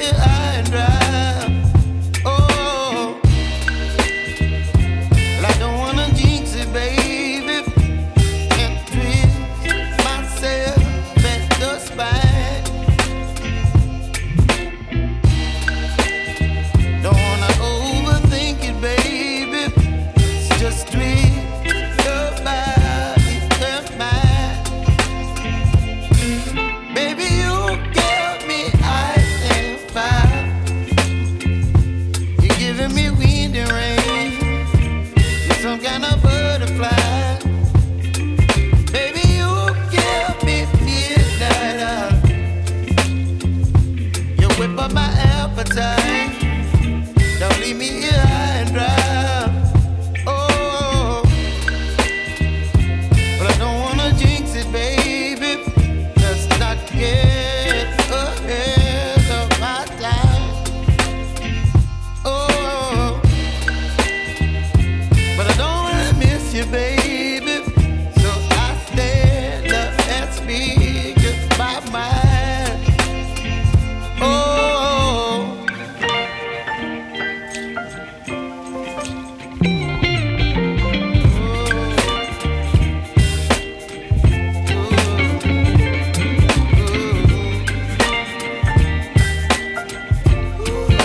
high and dry. Oh, well, I don't wanna jinx it, baby, and twist myself at the spine. Don't wanna overthink it, baby. It's just twist your body and mine. Baby, you give me ice and fire. You're giving me wind and rain. You're some kind of butterfly. Baby, you give me midnight. You whip up my appetite.